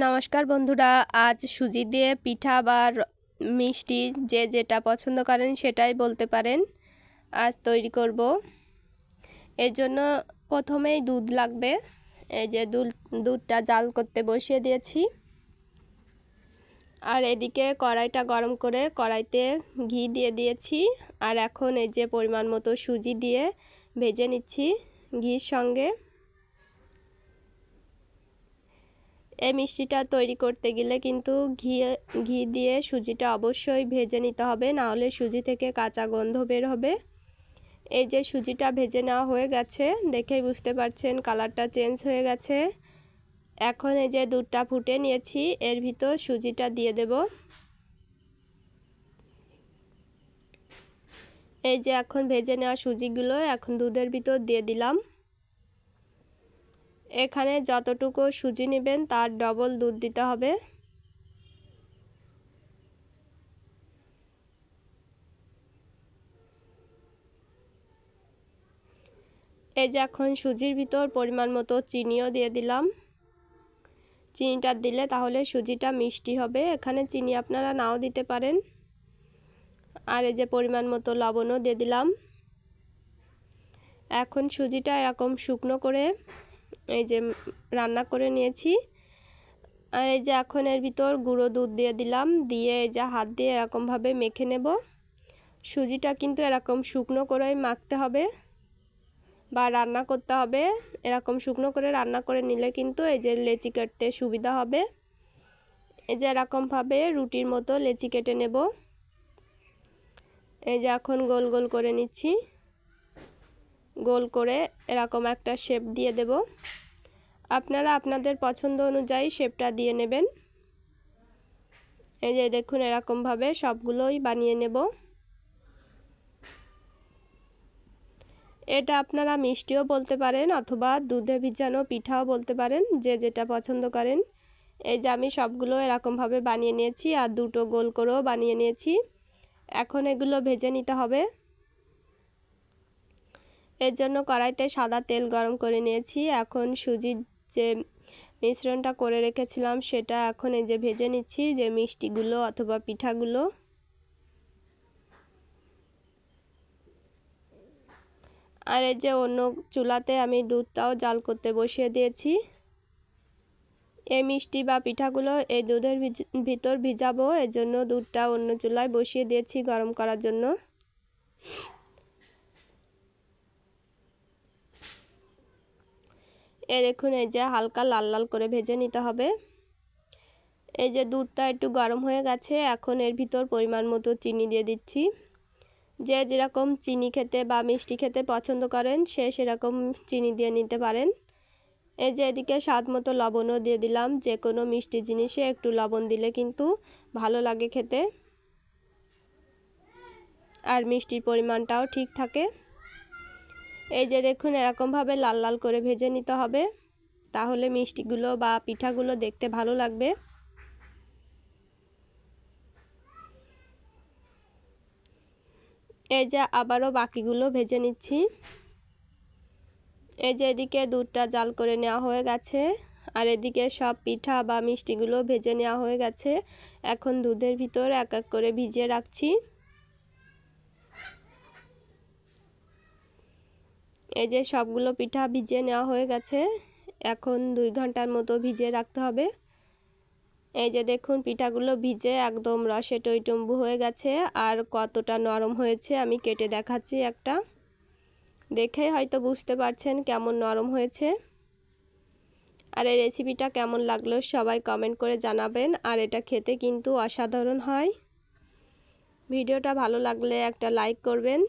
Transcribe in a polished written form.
নমস্কার বন্ধুরা, আজ সুজি দিয়ে পিঠা বা মিষ্টি যে যেটা পছন্দ করেন সেটাই বলতে পারেন। আজ তৈরি করব। এর জন্য প্রথমেই দুধ লাগবে। এই যে দুধটা জাল করতে বসিয়ে দিয়েছি। আর এদিকে কড়াইটা গরম করে কড়াইতে ঘি দিয়ে দিয়েছি। আর এখন এই যে পরিমাণ মতো সুজি দিয়ে ভেজে নিচ্ছি ঘির সঙ্গে। এই মিষ্টিটা তৈরি করতে গেলে কিন্তু ঘি দিয়ে সুজিটা অবশ্যই ভেজে নিতে হবে, না হলে সুজি থেকে কাঁচা গন্ধ বের হবে। এই যে সুজিটা ভেজে নেওয়া হয়ে গেছে, দেখেই বুঝতে পারছেন কালারটা চেঞ্জ হয়ে গেছে। এখন এই যে দুধটা ফুটে নিয়েছি, এর ভিতর সুজিটা দিয়ে দেব। এই যে এখন ভেজে নেওয়া সুজিগুলো এখন দুধের ভিতর দিয়ে দিলাম। এখানে যতটুকু সুজি নেবেন তার ডবল দুধ দিতে হবে। এই যে এখন সুজির ভিতর পরিমাণ মতো চিনিও দিয়ে দিলাম। চিনিটা দিলে তাহলে সুজিটা মিষ্টি হবে। এখানে চিনি আপনারা নাও দিতে পারেন। আর এই যে পরিমাণ মতো লবণও দিয়ে দিলাম। এখন সুজিটা এরকম শুকনো করে এই যে রান্না করে নিয়েছি। আর এই যে এখন এর ভিতর গুঁড়ো দুধ দিয়ে দিলাম, দিয়ে এই যে হাত দিয়ে এরকমভাবে মেখে নেব। সুজিটা কিন্তু এরকম শুকনো করেই মাখতে হবে বা রান্না করতে হবে। এরকম শুকনো করে রান্না করে নিলে কিন্তু এই যে লেচি কাটতে সুবিধা হবে। এই যে এরকমভাবে রুটির মতো লেচি কেটে নেব। এই যে এখন গোল গোল করে নিচ্ছি। গোল করে এরকম একটা শেপ দিয়ে দেব। আপনারা আপনাদের পছন্দ অনুযায়ী শেপটা দিয়ে নেবেন। এই যে দেখুন এরকমভাবে সবগুলোই বানিয়ে নেব। এটা আপনারা মিষ্টিও বলতে পারেন অথবা দুধে ভিজানো পিঠাও বলতে পারেন, যে যেটা পছন্দ করেন। এই যে আমি সবগুলো এরকমভাবে বানিয়ে নিয়েছি আর দুটো গোল করেও বানিয়ে নিয়েছি। এখন এগুলো ভেজে নিতে হবে। এর জন্য কড়াইতে সাদা তেল গরম করে নিয়েছি। এখন সুজির যে মিশ্রণটা করে রেখেছিলাম সেটা এখন এই যে ভেজে নিচ্ছি, যে মিষ্টিগুলো অথবা পিঠাগুলো। আর এই যে অন্য চুলাতে আমি দুধটাও জাল করতে বসিয়ে দিয়েছি। এই মিষ্টি বা পিঠাগুলো এই দুধের ভিতর ভিজাবো, এর জন্য দুধটা অন্য চুলায় বসিয়ে দিয়েছি গরম করার জন্য। দেখুন এই যে হালকা লাল লাল করে ভেজে নিতে হবে। এই যে দুধটা একটু গরম হয়ে গেছে, এখন এর ভিতর পরিমাণ মতো চিনি দিয়ে দিচ্ছি। যে যেরকম চিনি খেতে বা মিষ্টি খেতে পছন্দ করেন সে সেরকম চিনি দিয়ে নিতে পারেন। এই যে এদিকে স্বাদ মতো লবণও দিয়ে দিলাম। যে কোনো মিষ্টি জিনিসে একটু লবণ দিলে কিন্তু ভালো লাগে খেতে, আর মিষ্টির পরিমাণটাও ঠিক থাকে। এই যে দেখুন এরকমভাবে লাল লাল করে ভেজে নিতে হবে, তাহলে মিষ্টিগুলো বা পিঠাগুলো দেখতে ভালো লাগবে। এই যে আবারও বাকিগুলো ভেজে নিচ্ছি। এই যে এদিকে দুধটা জাল করে নেওয়া হয়ে গেছে, আর এদিকে সব পিঠা বা মিষ্টিগুলো ভেজে নেওয়া হয়ে গেছে। এখন দুধের ভিতর এক এক করে ভিজিয়ে রাখছি। এই যে সবগুলো পিঠা ভিজিয়ে নেওয়া হয়ে গেছে, এখন 2 ঘন্টার মতো ভিজিয়ে রাখতে হবে। এই যে দেখুন পিঠাগুলো ভিজে একদম রসে টইটুম্বু হয়ে গেছে। আর কতটা নরম হয়েছে আমি কেটে দেখাচ্ছি একটা, দেখে হয়তো বুঝতে পারছেন কেমন নরম হয়েছে। আর এই রেসিপিটা কেমন লাগলো সবাই কমেন্ট করে জানাবেন। আর এটা খেতে কিন্তু অসাধারণ হয়। ভিডিওটা ভালো লাগলে একটা লাইক করবেন।